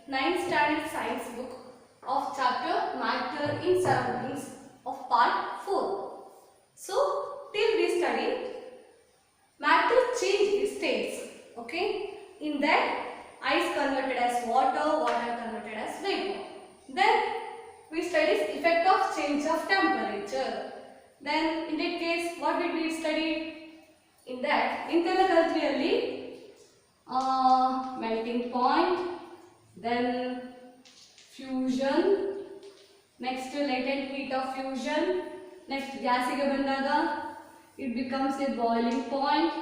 9th standard science book of chapter Matter in Surroundings of part 4. So till we study matter change states. Okay, in that ice converted as water, water converted as vapor. Then we studied effect of change of temperature. Then in that case what did we study? In that ಇಂತೆಲ್ಲ ಕಲ್ತ್ವಿ ಅಲ್ಲಿ melting point, then fusion, next latent heat of fusion, next ಗ್ಯಾಸಿಗೆ ಬಂದಾಗ it becomes a boiling point,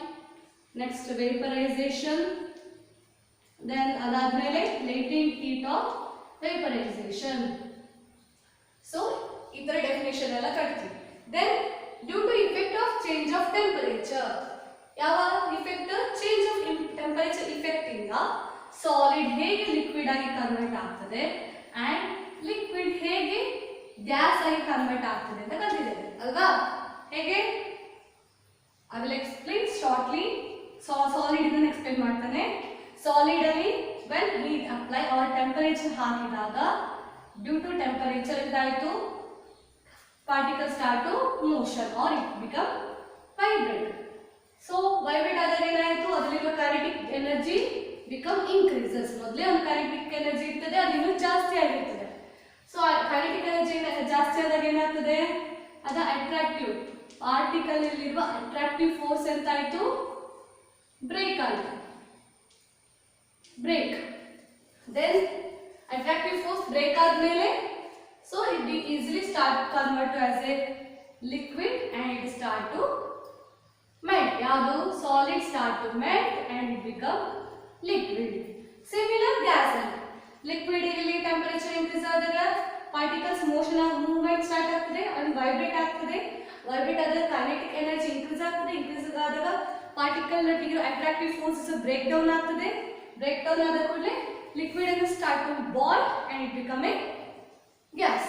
next vaporization, then ಅದಾದ್ಮೇಲೆ latent heat of vaporization. So ಈ ತರ definition ಎಲ್ಲ ಕಟ್ತೀವಿ. Then due to effect of change of temperature, ಯಾವ effect? Change of temperature effect ಇಂದ solid ಹೇಗೆ liquid ಆಗಿ ಕನ್ವರ್ಟ್ ಆಗ್ತದೆ ಅಂಡ್ ಲಿಕ್ವಿಡ್ ಹೇಗೆ ಗ್ಯಾಸ್ ಆಗಿ ಕನ್ವರ್ಟ್ ಆಗ್ತದೆ ಅಂತ ಕಲಿತಿದ್ದೇವೆ ಅಲ್ವಾ? ಹೇಗೆ? I will explain shortly. Solid ಇದನ್ನು ಎಕ್ಸ್ಪ್ಲೇನ್ ಮಾಡ್ತಾನೆ. ಸಾಲಿಡ್ ಅಲ್ಲಿ when heat apply or temperature ಹಾಕಿದಾಗ ಡ್ಯೂ ಟು ಟೆಂಪರೇಚರ್ ಇದಾಯಿತು particles start to motion or it become vibrate. So vibrate ಆದರೆ ಏನಾಯಿತು? ಅದರಲ್ಲಿರುವ kinetic energy become increases. ಮೊದಲೇ ಒಂದು kinetic energy ಇರ್ತದೆ, ಅದು ಇನ್ನೂ ಜಾಸ್ತಿ ಆಗಿರ್ತದೆ. ಸೊ kinetic energy ಜಾಸ್ತಿ ಆದಾಗ ಏನಾಗ್ತದೆ? ಅದು ಅಟ್ರಾಕ್ಟಿವ್ ಪಾರ್ಟಿಕಲ್ ಇಲ್ಲಿರುವ ಅಟ್ರಾಕ್ಟಿವ್ ಫೋರ್ಸ್ ಅಂತ ಆಯಿತು, ಬ್ರೇಕ್ ಆಯಿತು. Break then attractive force break ಆದಮೇಲೆ so it easily start convert as a liquid and it start to melt. ಯಾವುದು? solid start to melt and it become liquid. Similar gas liquid ಇಲ್ಲಿ temperature increase ಆದಾಗ particles motion ಆಗಿ movement start ಆಗ್ತದೆ and vibrate ಆಗ್ತದೆ. vibrate ಆದಾಗ kinetic energy increase ಆಗ್ತದೆ. increase ಆದಾಗ particle ನಲ್ಲಿರೋ attractive forces break down ಆಗ್ತದೆ. break down ಆದ ಕೂಡಲೇ liquid ಅನ್ನು start to boil and it become a gas.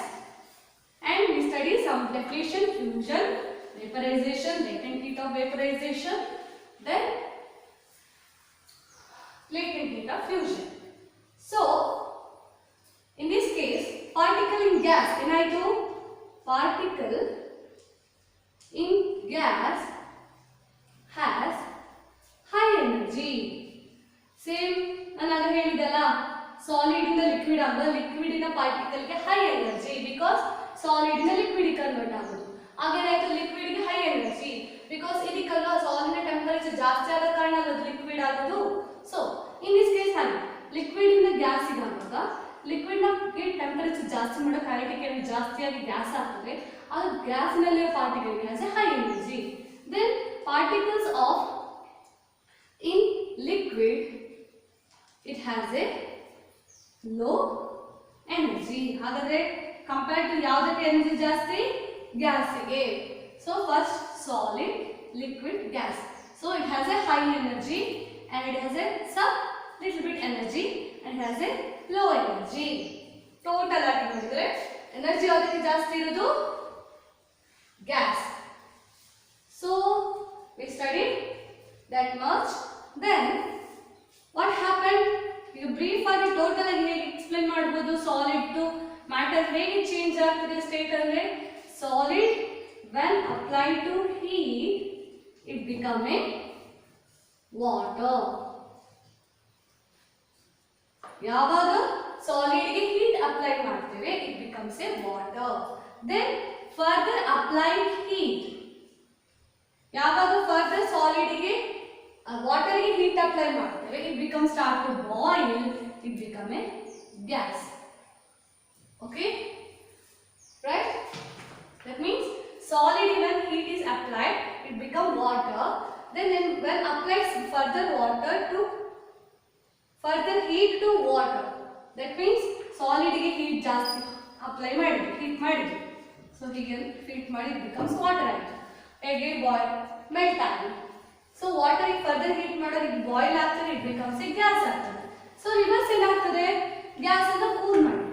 And we study some deflation, fusion, vaporization, latent heat of vaporization, then latent heat of fusion. So in this case particle in gas ಏನಾಯಿತು? particle in gas has high energy. same ನಾನು ಹೇಳಿದಲ್ಲ, solid ಇಂದ liquid ಆಗುವ liquid ಇನ particle ಗೆ high energy because solid ಇಂದ liquid convert ಆಗೋದು. ಆಗೇನಾಯ್ತು? Liquid ಗೆ ಹೈ ಎನರ್ಜಿ ಬಿಕಾಸ್ ಇದಕ್ಕಲ್ವಾ ಸಾಲಿಡ್ ನ ಟೆಂಪರೇಚರ್ ಜಾಸ್ತಿ ಆದ ಕಾರಣ ಅದು ಲಿಕ್ವಿಡ್ ಆಗೋದು. ಸೊ ಇನ್ ದಿಸ್ ಕೇಸ್ ಹಾಗೆ ಲಿಕ್ವಿಡ್ ಇಂದ ಗ್ಯಾಸ್ ಗೆ ಆಗುವಾಗ ಲಿಕ್ವಿಡ್ ನ ಟೆಂಪರೇಚರ್ ಜಾಸ್ತಿ ಮಾಡೋ ಕೈನೆಟಿಕ್ ಎನರ್ಜಿ ಜಾಸ್ತಿ ಆಗಿ ಗ್ಯಾಸ್ ಆಗ್ತದೆ. ಆ ಗ್ಯಾಸ್ ನಲ್ಲಿರೋ ಪಾರ್ಟಿಕಲ್ ಗೆ has a high energy. Then particles of in liquid it has a low energy. ಹಾಗಾದ್ರೆ ಕಂಪೇರ್ ಟು ಯಾವುದಕ್ಕೆ ಎನರ್ಜಿ ಜಾಸ್ತಿ? ಗ್ಯಾಸಿಗೆ. So first solid, liquid, gas. So it has a high energy and it has a some little bit energy and it has a low energy. Total ಆಗಿ ನೋಡಿದ್ರೆ energy ಯಾವುದಕ್ಕೆ ಜಾಸ್ತಿ ಇರೋದು? Gas. So we studied that much. Then what happened? ಈಗ brief ಆಗಿ total ಆಗಿ ಹೇಗೆ explain ಮಾಡಬಹುದು ಸಾಲಿಡ್ ಟು ಮ್ಯಾಟರ್ ಹೇಗೆ ಚೇಂಜ್ ಆಗ್ತದೆ ಸ್ಟೇಟ್ ಅಂದ್ರೆ solid when apply to heat it become a water. ಯಾವಾಗ ಸಾಲಿಡ್ ಗೆ ಹೀಟ್ ಅಪ್ಲೈ ಮಾಡ್ತೇವೆ it becomes a water. Then further apply heat, ಯಾವಾಗ ಫರ್ದರ್ ಸಾಲಿಡ್ ಗೆ ವಾಟರ್ ಗೆ ಹೀಟ್ ಅಪ್ಲೈ ಮಾಡ್ತೇವೆ it become start to boil it become a gas. Okay right? That means solid when heat is applied it become water. Then when applies further water to further heat to water, that means solid ಗೆ heat ಜಾಸ್ತಿ apply ಮಾಡಿದ್ವಿ, heat ಮಾಡಿದ್ವಿ. So ಹೀಗೆ heat ಮಾಡಿ it becomes water ಆಯಿತು. ಹೇಗೆ? Boil melt ಆಗಿ. So water ಗೆ ಫರ್ದರ್ ಹೀಟ್ ಮಾಡೋದು ಇದು ಬಾಯ್ಲ್ ಆಗ್ತದೆ ಇಟ್ ಬಿಕಮ್ಸ್ ಎ ಗ್ಯಾಸ್ ಆಗ್ತದೆ. ಸೊ ರಿವರ್ಸ್ ಏನಾಗ್ತದೆ? ಗ್ಯಾಸ್ ಅನ್ನು ಕೂಲ್ ಮಾಡಿ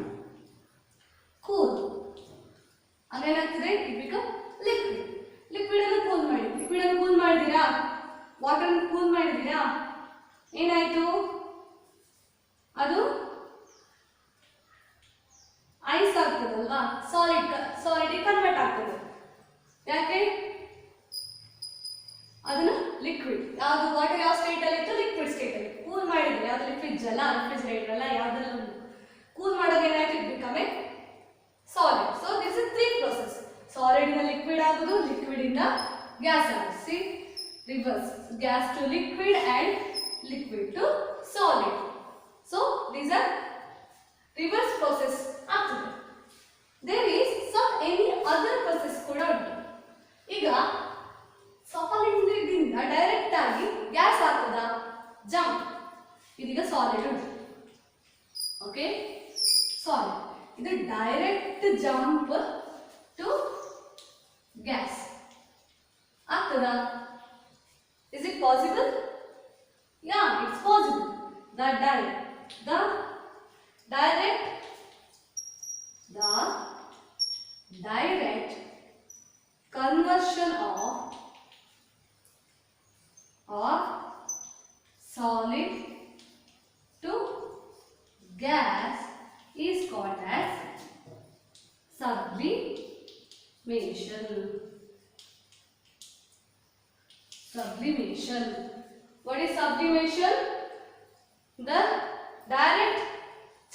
ಕೂಲ್ ಅದೇನಾಗ್ತದೆ ಇಟ್ ಬಿಕಮ್ ಲಿಕ್ವಿಡ್. ಲಿಕ್ವಿಡ್ ಅನ್ನು ಕೂಲ್ ಮಾಡಿ, ಲಿಕ್ವಿಡ್ ಅನ್ನು ಕೂಲ್ ಮಾಡಿದ್ದೀರಾ, ವಾಟರ್ ಅನ್ನು ಕೂಲ್ ಮಾಡಿದ್ದೀರಾ, ಏನಾಯ್ತು? ಅದು ಯಾವುದು ವಾಟರ್ ಯಾವ ಸ್ಟೇಟ್ ಅಲ್ಲಿ ಇತ್ತು, ಲಿಕ್ವಿಡ್ ಸ್ಟೇಟ್ ಅಲ್ಲಿ. ಕೂಲ್ ಮಾಡಿದ್ರೆ ಯಾವ್ದು ಲಿಕ್ವಿಡ್, ಜಲ, ರೆಫ್ರಿಜರೇಟರ್ ಅಲ್ಲ, ಯಾವ್ದಲ್ಲ ಕೂಲ್ ಮಾಡೋದು ಏನಾಯ್ತು, it become a solid. So this is 3 process. Solid ಇಂದ ಲಿಕ್ವಿಡ್ ಆಗುದು, ಲಿಕ್ವಿಡ್ ಇಂದ ಗ್ಯಾಸ್ ಆಗುದು. See reverse, gas to liquid and liquid to solid. So these are reverse process ಆಗ್ತದೆ. There is some any other process ಕೂಡ ಉಂಟು. ಈಗ solid ಇಂದ direct ಆಗಿ ಗ್ಯಾಸ್ ಆಗ್ತದ, ಜಂಪ್. ಇದೀಗ ಸಾಲಿಡ್ ಉಂಟು, ಓಕೆ, ಸಾಲಿಡ್. ಇದು ಡೈರೆಕ್ಟ್ ಜಂಪ್ ಟು ಗ್ಯಾಸ್ ಆಗ್ತದ? Is it possible? Yeah, it's possible. The direct conversion of solid to gas is called as sublimation. Sublimation. What is sublimation? The direct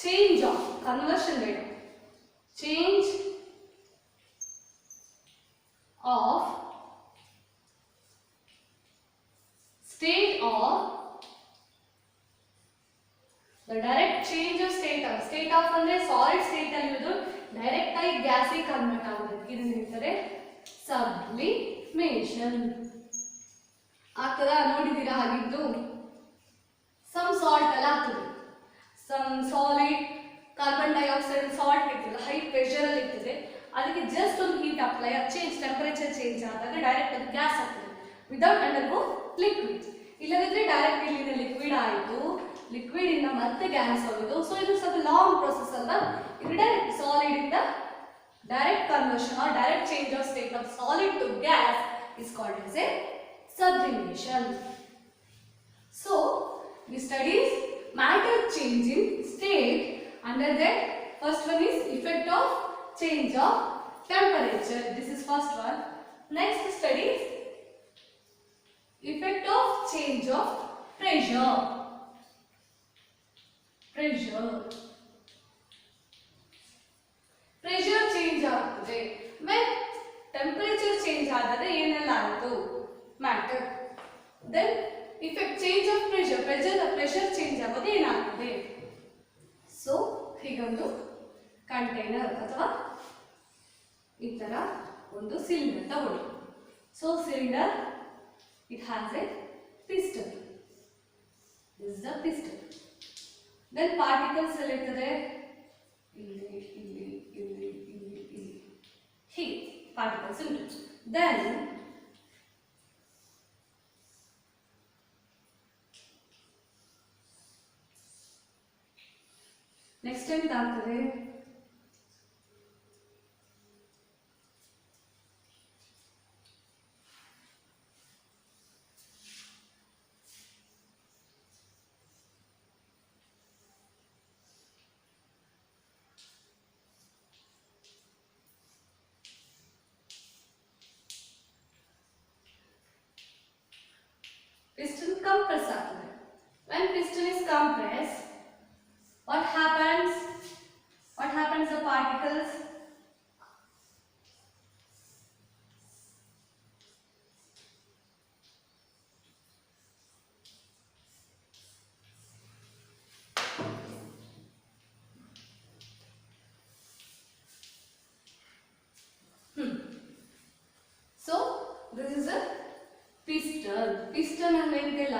change of conversion rate. Change of state of the direct change of state of ಅಂದ್ರೆ solid state ಅಲ್ಲಿ ಇರೋದು direct ಆಗಿ ಗ್ಯಾಸಿಗೆ convert ಆಗೋದಕ್ಕೆ ಇದನ್ನ ಹೇಳ್ತಾರೆ sublimation. ಆಗ್ತದ? ನೋಡಿದ್ದೀರಾ ಹಾಗಿದ್ದು? Some salt ಎಲ್ಲ ಆಗ್ತದೆ, some solid carbon dioxide salt ಇರ್ತದೆ, ಹೈ ಪ್ರೆಷರ್ ಅಲ್ಲಿ ಇರ್ತದೆ, ಅದಕ್ಕೆ ಜಸ್ಟ್ ಒಂದು heat apply, change temperature change ಆದಾಗ ಡೈರೆಕ್ಟ್ ಅದು ಗ್ಯಾಸ್ ಆಗ್ತದೆ ವಿದೌಟ್ ಅಂಡರ್ಗೋ ಲಿಕ್ವಿಡ್. ಇಲ್ಲದಿದ್ರೆ ಡೈರೆಕ್ಟ್ ಇಲ್ಲಿಂದ ಲಿಕ್ವಿಡ್ ಆಯಿತು, ಲಿಕ್ವಿಡ್ ಇಂದ ಮತ್ತೆ ಗ್ಯಾಸ್ ಹೋಗಿದ್ದು. ಸೊ ಇದು ಸ್ವಲ್ಪ ಲಾಂಗ್ ಪ್ರೊಸೆಸ್ ಅಲ್ವಾ. ಇದು ಡೈರೆಕ್ಟ್ ಸಾಲಿಡ್ ಇಂದ direct conversion or direct change of state of solid to gas is called as a sublimation. So we studies matter change in state. Under that, first one is effect of change of temperature. This is first one. Next studies effect of change of pressure. Pressure change ಆಗ್ತದೆ. when temperature change ಆದಾಗ ಏನೆಲ್ಲ ಆಯಿತು, matter. Then effect change of pressure change ಆಗೋದು ಏನಾಗ್ತದೆ. So ಹೀಗೊಂದು container ಅಥವಾ ಈ ತರ ಒಂದು ಸಿಲಿಂಡರ್ ತಗೊಳ್ಳಿ. So cylinder it has a piston, this is the piston. Then particles ಎಲ್ಲ ಇರ್ತದೆ, ಇಲ್ಲಿ ಇಲ್ಲಿ ಇಲ್ಲಿ ಇಲ್ಲಿ ಇಲ್ಲಿ ಹೀಗೆ ಪಾರ್ಟಿಕಲ್ಸ್ ಉಂಟು. ದೆನ್ ನೆಕ್ಸ್ಟ್ ಎಂತ ಆಗ್ತದೆ, piston compress ಆಗ್ತದೆ. When piston is compressed, what happens? The particles So this is a piston. Piston ಅಂದ್ರೆ ಎಂತಿಲ್ಲ,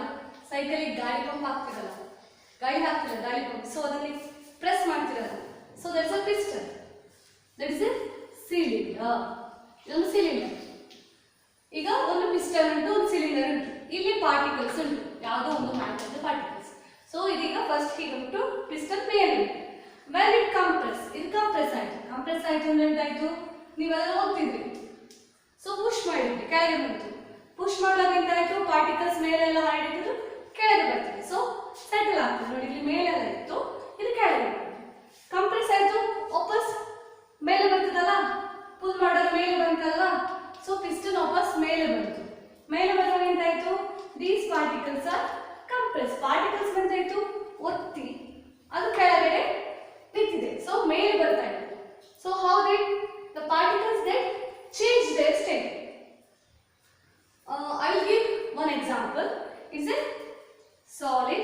ಸೈಕಲಿಗೆ ಗಾಳಿ ಪಂಪ್ ಹಾಕ್ತಿರಲ್ಲ, ಗಾಳಿ ಹಾಕ್ತಿರಲ್ಲ, ಗಾಳಿ ಪಂಪ್. ಸೊ ಅದರಲ್ಲಿ ಪ್ರೆಸ್ ಮಾಡ್ತಿರಲ್ಲ. So that is a piston. That is A cylinder. ಇದೊಂದು ಸಿಲಿಂಡರ್. ಈಗ ಒಂದು ಪಿಸ್ಟನ್ ಉಂಟು, ಒಂದು ಸಿಲಿಂಡರ್ ಉಂಟು, ಇಲ್ಲಿ ಪಾರ್ಟಿಕಲ್ಸ್ ಉಂಟು, ಯಾವುದೋ ಒಂದು ಮ್ಯಾಟರ್ ಪಾರ್ಟಿಕಲ್ಸ್. ಸೊ ಇದೀಗ ಫಸ್ಟ್ ಹೀಗುಂಟು ಪಿಸ್ಟನ್ ಮೇಲೆ ಉಂಟು. ವೆನ್ ಇಟ್ ಕಂಪ್ರೆಸ್, ಇದು ಕಂಪ್ರೆಸ್ ಆಯ್ತು. ಕಂಪ್ರೆಸ್ ಆಯ್ತು ಅಂದ್ರೆ ಎಂತಾಯ್ತು, ನೀವೆಲ್ಲ ಓದ್ತಿದ್ರಿ. ಸೊ ಪುಷ್ ಮಾಡಿದ್ರಿ, ಕೆಳಗೆ ಬಂತು. ಪುಷ್ ಮಾಡುವಾಗ ಎಂತಾಯ್ತು, ಪಾರ್ಟಿಕಲ್ಸ್ ಮೇಲೆಲ್ಲ ಹರಡಿದ್ರು, ಕೆಳಗೆ ಬರ್ತದೆ. ಸೊ ಸೆಟಲ್ ಆಗ್ತದೆ. ನೋಡಿ ಇಲ್ಲಿ ಮೇಲೆಲ್ಲ ಇತ್ತು, ಇದು ಕೆಳಗೆ ಬರ್ತದೆ. ಕಂಪ್ರೆಸ್ ಆಯ್ತು, ವಾಪಸ್ ಮೇಲೆ ಬರ್ತದಲ್ಲ, ಪುಲ್ ಮಾಡೋದು ಮೇಲೆ ಬಂತಲ್ಲ. ಸೊ ಪಿಸ್ಟನ್ ವಾಪಸ್ ಮೇಲೆ ಬಂತು. ಮೇಲೆ ಬಂದಾಗ ಎಂತಾಯ್ತು, these particles particles are compressed. Particles ಬಂದಾಯ್ತು ಒತ್ತಿ ಅದು ಕೆಳಗಡೆ ನಿಂತಿದೆ, ಸೊ ಮೇಲೆ ಬರ್ತಾ ಇದೆ. So how did the particles then change their state? I will give one example. It's a solid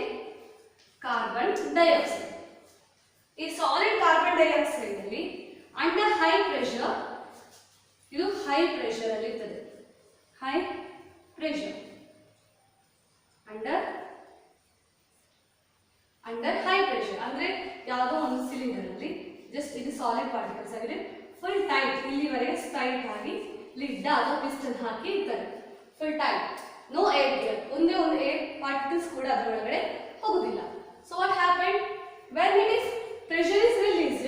carbon dioxide. ಈ ಸಾಲಿಡ್ ಕಾರ್ಬನ್ ಡೈಆಕ್ಸೈಡ್ ಅಲ್ಲಿ ಅಂಡರ್ ಹೈ ಪ್ರೆಷರ್, ಇದು ಹೈ ಪ್ರೆಷರ್ ಅಲ್ಲಿ ಇರ್ತದೆ. High pressure under high pressure ಅಂದ್ರೆ ಯಾವುದೋ ಒಂದು cylinder ಅಲ್ಲಿ just ಇದು ಸಾಲಿಡ್ ಪಾರ್ಟಿಕಲ್ಸ್ ಆಗಿದೆ, ಫುಲ್ ಟೈಟ್ ಇಲ್ಲಿವರೆಗೆ ಟೈಟ್ ಆಗಿ ಲಿಡ್ ಅಥವಾ ಪಿಸ್ಟನ್ ಹಾಕಿ ಇರ್ತಾರೆ, full tight, no air gap, ಒಂದೇ ಒಂದು ಏರ್ ಪಾರ್ಟಿಕಲ್ಸ್ ಕೂಡ ಅದರೊಳಗಡೆ ಹೋಗುದಿಲ್ಲ. So what happen when it is pressure is released,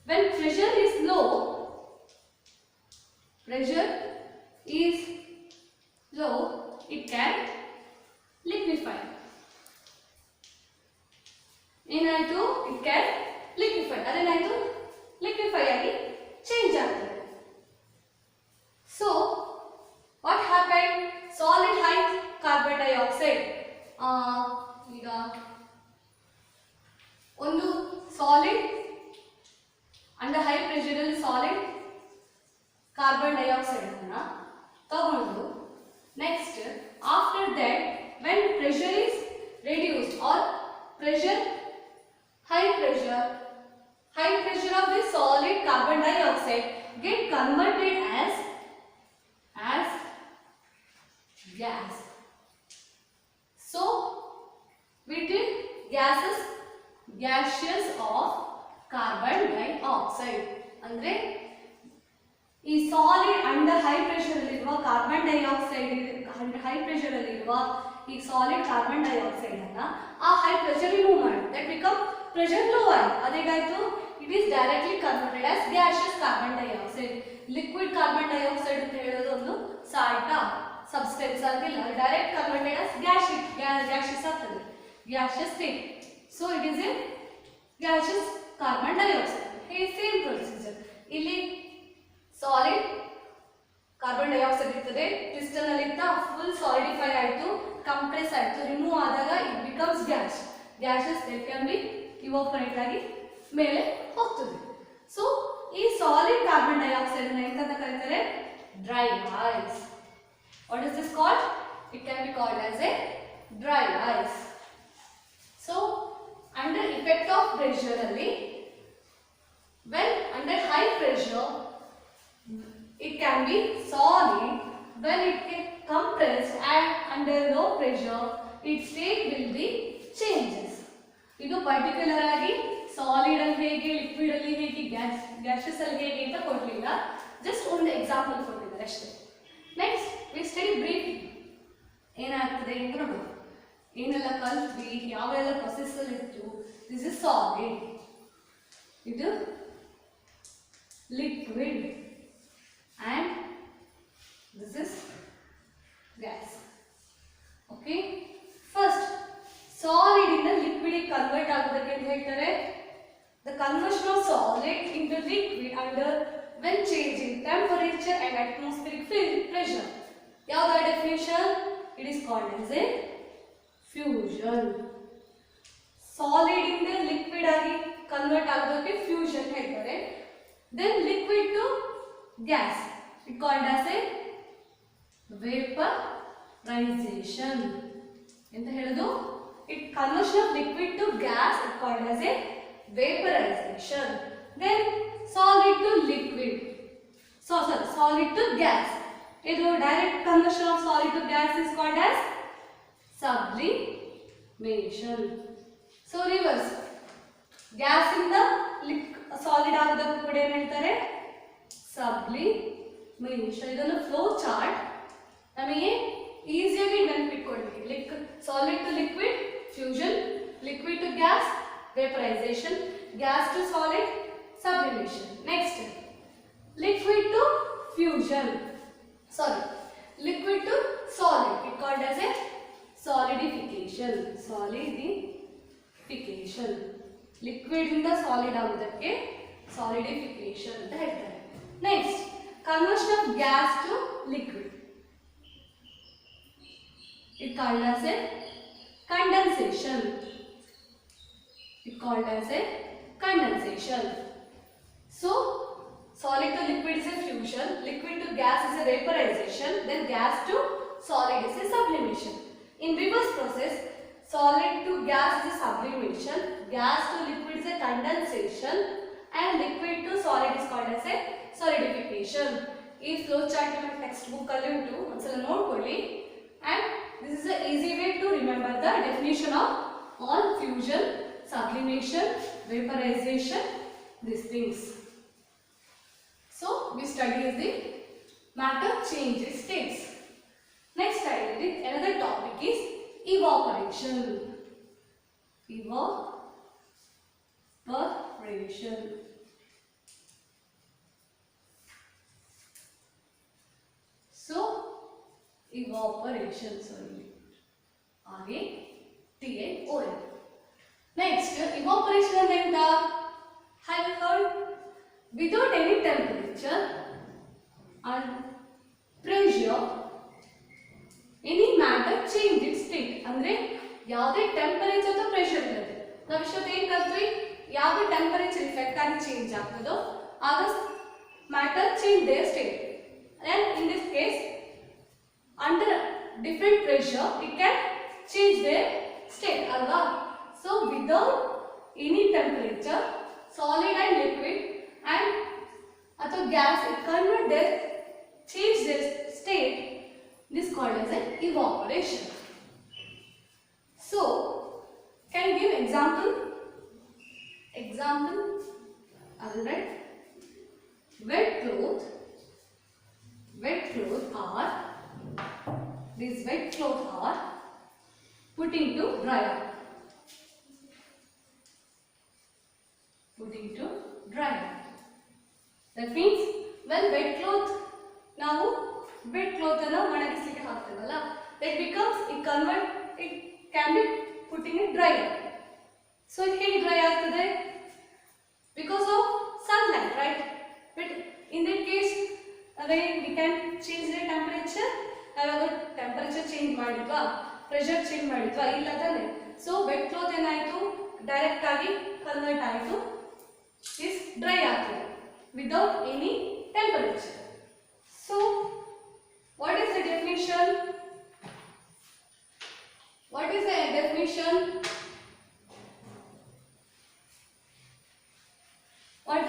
when pressure is low, it can liquefy. ಏನಾಯ್ತು, it can liquefy, ಅದೇನಾಯ್ತು liquefy ಆಗಿ ಚೇಂಜ್ ಆಗ್ತದೆ. So what happened, solid high carbon dioxide, ಈಗ ಒಂದು ಸಾಲಿಡ್ ಅಂಡರ್ ಹೈ ಪ್ರೆಷರ್ ಅಲ್ಲಿ solid carbon dioxide ಅನ್ನ ತಗೊಂಡು next after that when pressure is reduced or pressure high pressure of the solid carbon dioxide get converted as gas. So we did gaseous of carbon dioxide. ಅಂದ್ರೆ ಈ solid under high pressure ಅಲ್ಲಿರುವ carbon dioxide, high pressure ಅಲ್ಲಿರುವ ಈ solid carbon dioxide ಅನ್ನ ಆ high pressure remove ಮಾಡಿ that become pressure low ಆಗಿ ಅದೇಗಾಯ್ತು, it is directly converted as gaseous carbon dioxide. Liquid carbon dioxide ಅಂತ ಹೇಳೋದು ಒಂದು ಸಾಲ್ಟ್ ಸಬ್ಸ್ಟೆನ್ಸ್ ಆಗಿಲ್ಲ, ಡೈರೆಕ್ಟ್ ಕನ್ವರ್ಟೆಡ್ ಆಸ್ ಗ್ಯಾಸಿಯಸ್ ಆಗ್ತದೆ, gaseous state. So it is a gaseous carbon dioxide. Same procedure ಇಲ್ಲಿ solid carbon dioxide ಇರ್ತದೆ, piston ಅಲ್ಲಿ full solidify ಆಯಿತು, compress ಆಯಿತು, ರಿಮೂವ್ ಆದಾಗ it becomes gases that can be evaporate ಆಗಿ ಮೇಲೆ ಹೋಗ್ತದೆ. ಸೊ ಈ ಸಾಲಿಡ್ ಕಾರ್ಬನ್ ಡೈಆಕ್ಸೈಡ್ ಅನ್ನು ಎಂತ ಕರೀತಾರೆ, dry ice. What is this called, it can be called as A dry ice. So under effect of pressure ಅಲ್ಲಿ when under high pressure it can be solid, when it gets compressed and under low pressure its state will be changes. ಇದು particular ಆಗಿ solid ಅಲ್ಲಿ ಹೇಗೆ, liquid ಅಲ್ಲಿ ಹೇಗೆ, gases ಅಲ್ಲಿ ಹೇಗೆ ಅಂತ ಕೊಡಲಿಲ್ಲ, ಜಸ್ಟ್ ಒಂದು ಎಕ್ಸಾಂಪಲ್ ಕೊಟ್ಟಿದ್ದಾರೆ ಅಷ್ಟೇ. ನೆಕ್ಸ್ಟ್ ವಿ ಸ್ಟಡಿ ಬ್ರೀಫ್ ಏನಾಗ್ತದೆ ಅಂತ ನೋಡೋಣ, ಏನೆಲ್ಲ ಕಲ್ತ್ವಿ, ಯಾವೆಲ್ಲ ಪ್ರೊಸೆಸ್ ಅಲ್ಲಿ ಇತ್ತು. ದಿಸ್ ಇಸ್ ಸಾಲಿಡ್, ಇದು liquid and this is gas. Okay, first solid ಇಂದ liquid ಗೆ ಕನ್ವರ್ಟ್ ಆಗೋದಕ್ಕೆ ಅಂತ ಹೇಳ್ತಾರೆ, the conversion of solid into liquid under when changing temperature and atmospheric pressure. ಯಾವ್ದು definition, it is called as a fusion. solid ಇಂದ liquid ಆಗಿ convert ಆಗೋದಕ್ಕೆ fusion ಹೇಳ್ತಾರೆ. Then liquid to gas, it called as a vaporization. ಎಂತ ಹೇಳೋದು, it conversion of liquid to gas, it called as a vaporization. Then solid to liquid, solid to gas, ಇದು direct conversion of solid to gas is called as sublimation. So reverse, gas ಇಂದ solid ಆಗೋದಕ್ಕೂ ಕೂಡ ಏನು ಹೇಳ್ತಾರೆ, sublimation. ಇದನ್ನು flow chart ನಮಗೆ ಈಸಿಯಾಗಿ ನೆನಪಿಟ್ಕೊಳ್ತೀವಿ. Solid to liquid fusion, liquid to gas vaporisation, gas to solid sublimation. Next liquid to fusion, liquid to solid, it called as a solidification. Liquid ಇಂದ ಸಾಲಿಡ್ ಆಗೋದಕ್ಕೆ ಸಾಲಿಡಿಫಿಕೇಶನ್ ಅಂತ ಹೇಳ್ತಾರೆ. Next conversion of gas to liquid. It called as a condensation. It called as a condensation. So solid to liquid is a fusion, liquid to gas is a vaporization, then gas to solid is a sublimation. In reverse process, solid to gas is a sublimation, gas to liquid is a condensation, and liquid to solid is called as a solidification. ಈ flow chart ನಿಮ್ಮ text book ಅಲ್ಲಿ ಉಂಟು, ಒಂದ್ಸಲ ನೋಡ್ಕೊಳ್ಳಿ. And this is an easy way to remember the definition of all fusion, sublimation, vaporization, these things. So we study the matter changes states. Next study another topic is evaporation. Evaporation. So evaporation, sorry, RATION. Next, evaporation and have you heard? Without any temperature and pressure, any matter change its state. ಅಂದ್ರೆ ಯಾವುದೇ temperature ಅಥವಾ pressure ಇರುತ್ತೆ, ನಾವು ಇಷ್ಟೊತ್ತು ಏನು ಕಲ್ತ್ವಿ, ಯಾವುದೇ temperature effect ಆಗಿ ಚೇಂಜ್ ಆಗ್ತದೋ ಆಗ matter change their state. And in this case, under different pressure it can change their state, alva. So without any temperature, solid and liquid and ಅಥವಾ gas it convert their change their state. This called as an evaporation. So can you give example? Alright, wet cloth are these wet clothes are put into dryer. That means when wet cloth ನಾವು wet cloth ಅನ್ನು ಒಣಗಿಸಲಿಕ್ಕೆ ಹಾಕ್ತೇವಲ್ಲ, that becomes it can be put in a dryer. So it ಹೇಗೆ dry ಆಗ್ತದೆ? Because of sunlight, right? But in that case we can change the temperature. ನಾವು temperature change ಮಾಡಿದ್ವಾ, pressure change ಮಾಡಿದ್ವಾ, ಇಲ್ಲ ತಾನೆ. So vet cloth ಏನಾಯಿತು, direct ಆಗಿ convert ಆಯಿತು, is dry ಆಗ್ತದೆ without any temperature. So what is the definition? What is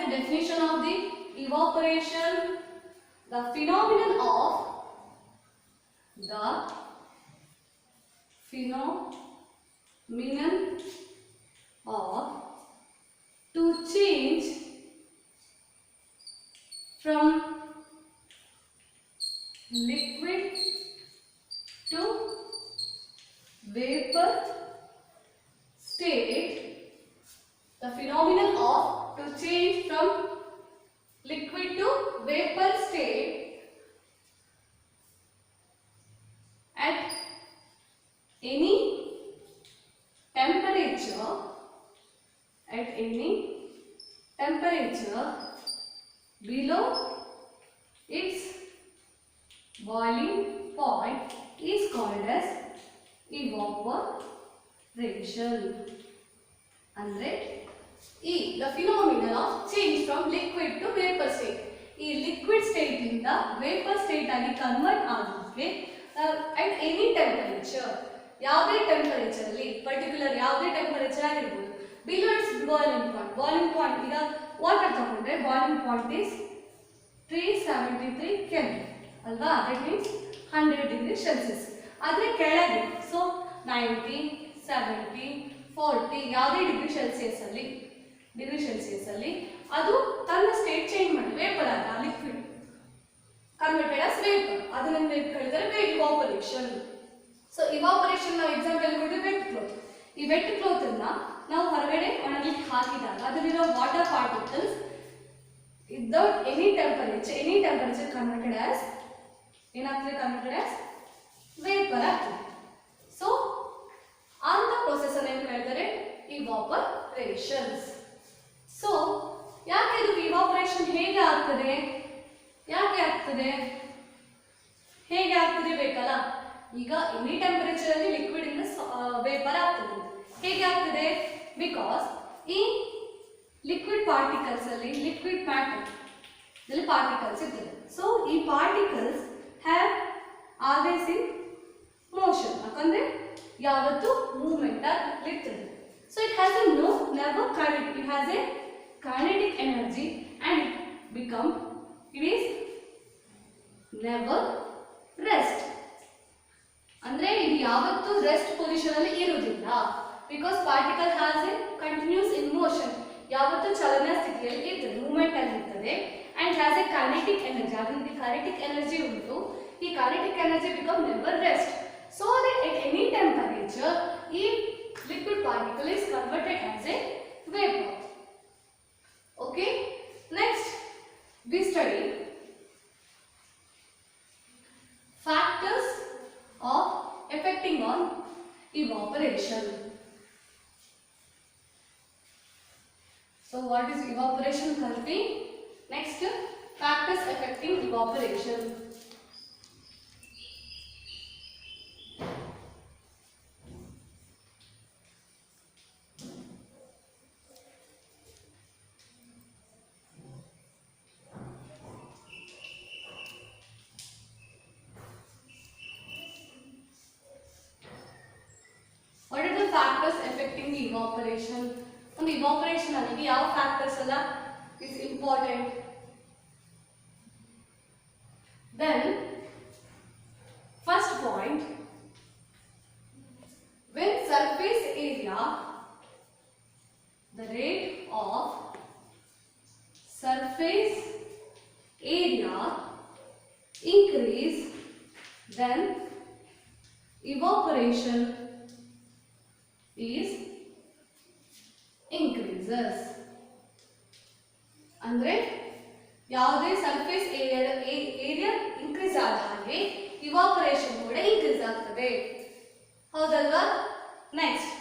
the definition of the evaporation? The phenomenon of to change from liquid to vapor state. The phenomenon of to change from liquid to vapor state at any temperature below its boiling point is called as evaporation. Andre the phenomenon of change from liquid to vapor state. ಈ liquid state ಇಂದ vapor state ಆಗಿ convert ಆಗೋಕೆ at any temperature, ಯಾವುದೇ temperature ಅಲ್ಲಿ, particular ಯಾವುದೇ temperature ಆಗಿರ್ಬೋದು, below its boiling point. ಈಗ water ತಗೊಂಡ್ರೆ ಬಾಯ್ಲಿಂಗ್ ಪಾಯಿಂಟ್ ಇಸ್ 373 ಕೆಲ್ವಿನ್ ಅಲ್ವಾ, ದಟ್ ಮೀನ್ಸ್ 100 ಡಿಗ್ರಿ ಸೆಲ್ಸಿಯಸ್. ಆದರೆ ಕೆಳಗೆ ಸೊ 90, 70, 40 ಯಾವುದೇ ಡಿಗ್ರಿ ಸೆಲ್ಸಿಯಸ್ ಅಲ್ಲಿ ಅದು ತನ್ನ ಸ್ಟೇಟ್ ಚೇಂಜ್ ಮಾಡಿ ವೇಪರ್ ಆಗ ಲಿಕ್ವಿಡ್ ಕನ್ವರ್ಟೆಡ್ ಆಸ್ ವೇಪರ್, ಅದನ್ನ ಕರೀತಾರೆ ಇವಾಪರೇಷನ್. ಸೊ ಇವಾಪರೇಷನ್ ನಾವು ಎಕ್ಸಾಂಪಲ್ ಕೊಟ್ಟರೆ ವೆಟ್ ಕ್ಲೋತ್. ಈ ವೆಟ್ ಕ್ಲೋತ್ ಅನ್ನ ನಾವು ಹೊರಗಡೆ ಒಣಗಲಿಕ್ಕೆ ಹಾಕಿದಾಗ ಅದರಲ್ಲಿರೋ water particles without any temperature converted as vapour ಆಗ್ತದೆ. ಸೊ ಅಂತ ಪ್ರೊಸೆಸ್ ಅನ್ನು ಏನು ಹೇಳ್ತಾರೆ, ಇವಾಪರೇಷನ್ಸ್. ಸೊ ಯಾಕೆ ಇದು ಇವಾಪರೇಷನ್ ಹೇಗೆ ಆಗ್ತದೆ ಬೇಕಲ್ಲ. ಈಗ ಎನಿ ಟೆಂಪರೇಚರ್ ಹೇಗೆ ಆಗ್ತದೆ? ಬಿಕಾಸ್ ಈ ಲಿಕ್ವಿಡ್ ಪಾರ್ಟಿಕಲ್ಸ್ ಅಲ್ಲಿ, ಲಿಕ್ವಿಡ್ ಮ್ಯಾಟರ್ ದಲ್ಲಿ ಪಾರ್ಟಿಕಲ್ಸ್ ಇರ್ತದೆ. ಸೊ ಈ particles have always in motion, ಯಾಕಂದ್ರೆ ಯಾವತ್ತು ಮೂವ್ಮೆಂಟ್ ಇರ್ತದೆ. So it has a never kinetic, it has a kinetic energy and it is never rest. ಅಂದ್ರೆ ಇದು ಯಾವತ್ತೂ ರೆಸ್ಟ್ ಪೊಸಿಷನ್ ಅಲ್ಲಿ ಇರುವುದಿಲ್ಲ. Because particle has a continuous in motion, ಯಾವತ್ತೂ ಚಲನ ಸ್ಥಿತಿಯಲ್ಲಿ ಇರ್ತದೆ, ಮೂವ್ಮೆಂಟ್ ಅಲ್ಲಿ ಇರ್ತದೆ. And has a kinetic energy, ಅದರಲ್ಲಿ ಕೈನೆಟಿಕ್ ಎನರ್ಜಿ ಉಂಟು. ಈ kinetic energy become never rest. So that at any temperature, each liquid particle is converted as a vapor. Okay. Next, we study factors of affecting on evaporation. So what is evaporation, Kalpi? Next, factors affecting evaporation. What are the factors affecting the evaporation? On evaporation allige yav factors alla is important. Then first point, when surface area, the rate of surface area increase, then evaporation is increases. ಅಂದ್ರೆ ಯಾವುದೇ surface area increase ಆದ ಹಾಗೆ evaporation ಕೂಡ increase ಆಗ್ತದೆ, ಹೌದಲ್ವಾ? Next,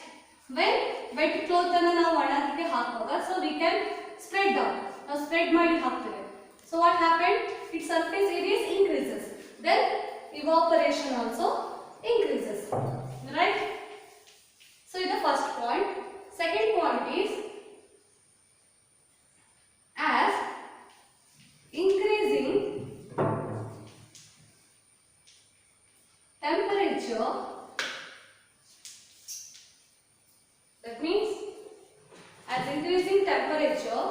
when vet cloth ಅನ್ನು ನಾವು ಒಣಗಿಗೆ ಹಾಕುವಾಗ, so we can spread down, ನಾವು ಸ್ಪ್ರೆಡ್ ಮಾಡಿ ಹಾಕ್ತೇವೆ. So what happen? It surface areas increases, then evaporation also increases, right? So is the first point. Second point is, as increasing temperature, that means as increasing temperature,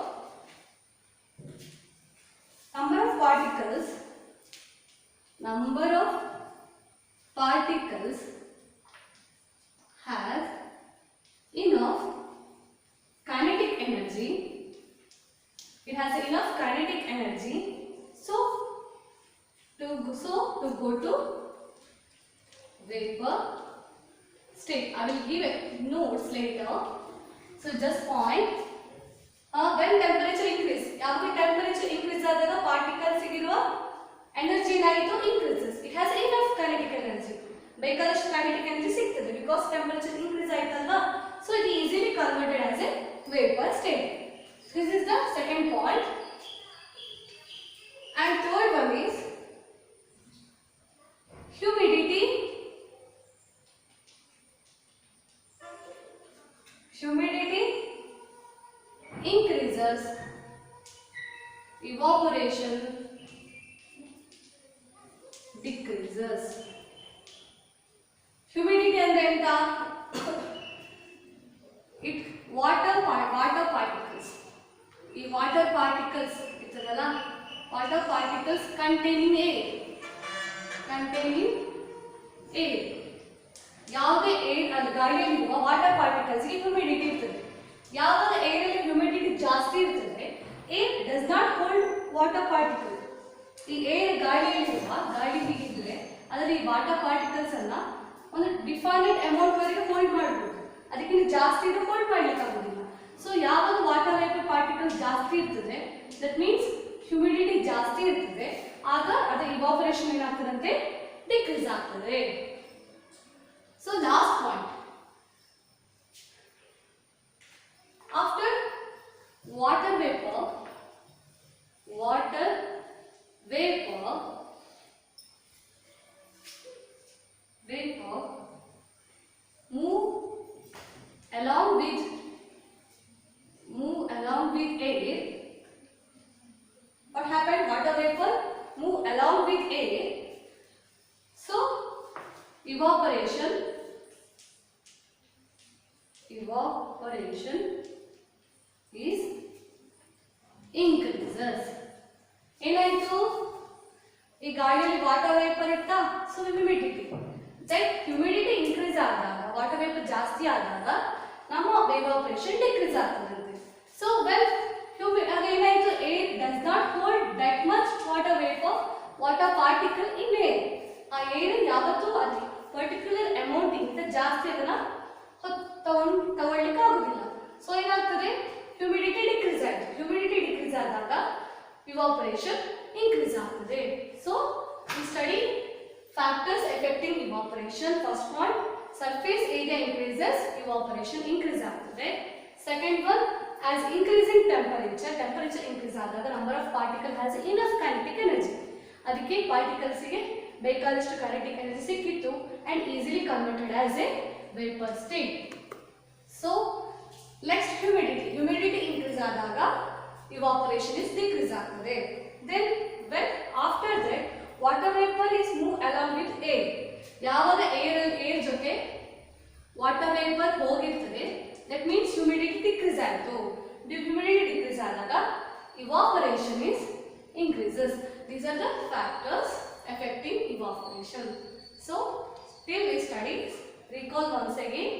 number of particles has enough kinetic energy. It has enough kinetic energy. So to go to vapor state. I will give notes later. So just point. When temperature increase, ಯಾವಾಗ temperature increase ಆದಾಗ particles ಇಗಿರುವ energy ಏನಾಯಿತು? increases. It has enough kinetic energy. ಬೇಕಾದಷ್ಟು kinetic energy ಸಿಗ್ತದೆ because temperature increase ಆಯ್ತಲ್ವಾ? So it is easily converted as a vapor state. This is the second point. And third one is humidity. Humidity increases, evaporation decreases. Humidity ಅಂದ್ರೆ ಎಂತ? It water particles. ಈ water particles ಇರ್ತದಲ್ಲ, water particles containing air. ಯಾವುದೇ air ಅಲ್ಲಿ ಗಾಳಿಯಲ್ಲಿರುವ water particles ಗೆ humidity ಇರ್ತದೆ. ಯಾವಾಗ air ಅಲ್ಲಿ ಹ್ಯೂಮಿಡಿಟಿ ಜಾಸ್ತಿ ಇರ್ತದೆ, air does not hold water particle. ಈ ಏರ್ ಗಾಳಿ ಹೀಗಿದ್ರೆ ಅದರಲ್ಲಿ ವಾಟರ್ ಪಾರ್ಟಿಕಲ್ಸ್ ಅನ್ನ ಒಂದು ಡಿಫೈನೆಡ್ ಅಮೌಂಟ್ ವರೆಗೆ ಹೋಲ್ಡ್ ಮಾಡಬಹುದು, ಅದಕ್ಕಿಂತ ಜಾಸ್ತಿ ಇದ್ರೆ ಹೋಲ್ಡ್ ಮಾಡ್ಲಿಕ್ಕೆ ಆಗೋದಿಲ್ಲ. ಸೊ ಯಾವಾಗ ವಾಟರ್ ವೇಪರ್ ಪಾರ್ಟಿಕಲ್ಸ್ ಜಾಸ್ತಿ ಇರ್ತದೆ, ದಟ್ ಮೀನ್ಸ್ ಹ್ಯೂಮಿಡಿಟಿ ಜಾಸ್ತಿ ಇರ್ತದೆ, ಆಗ ಅದರ ಇವಾಪರೇಷನ್ ಏನಾಗ್ತದಂತೆ? ಡಿಕ್ರೀಸ್ ಆಗ್ತದೆ. So last point, after water vapor move with air. What happened? Water vapor move along with air. So evaporation is increases. ಏನಾಯ್ತು? ಈ ಗಾಳಿಯಲ್ಲಿ ವಾಟರ್ ವೇಪರ್ ಇತ್ತಾ, ಸೊ ಹ್ಯೂಮಿಡಿಟಿ ಇನ್ಕ್ರೀಸ್ ಆದಾಗ, ವಾಟರ್ ವೇಪರ್ ಜಾಸ್ತಿ ಆದಾಗ ನಮ್ಮ ಎವಾಪರೇಷನ್ ಡಿಕ್ರೀಸ್ ಆಗ್ತದಂತೆ. ಸೊ ವೆಲ್ ಏನಾಯ್ತು? Air does not hold that much water particle in air. ಆ ಏರ್ ಯಾವತ್ತೂ ಅದು ಪರ್ಟಿಕ್ಯುಲರ್ ಅಮೌಂಟ್ಗಿಂತ ಜಾಸ್ತಿ ಅದನ್ನ ತಗೊಳ್ಳಿಕ್ಕೆ ಆಗುದಿಲ್ಲ. ಸೊ ಏನಾಗ್ತದೆ? ಹ್ಯೂಮಿಡಿಟಿ ಡಿಕ್ರೀಸ್ ಆಯ್ತು. ಹ್ಯೂಮಿಡಿಟಿ ಡಿಕ್ರೀಸ್ ಆದಾಗ evaporation increase ಆಗ್ತದೆ. So we study factors affecting evaporation. First one, surface area increases, evaporation increase ಆಗ್ತದೆ. Second one, as increasing temperature increase ಆದಾಗ number of particle has enough kinetic energy. ಅದಕ್ಕೆ particles ಗೆ ಬೇಕಾದಷ್ಟು kinetic energy ಸಿಕ್ಕಿತ್ತು and easily converted as a vapor state. So next, humidity increase ಆದಾಗ evaporation is decrease ಆಗ್ತದೆ. Then when after that water vapor is move along with air. ಯಾವಾಗ air ಜೊತೆ water vapor ಹೋಗಿರ್ತದೆ, that means humidity decrease ಆಯಿತು. Humidity decrease ಆದಾಗ evaporation is increases. These are the factors affecting evaporation. So till we study, recall once again.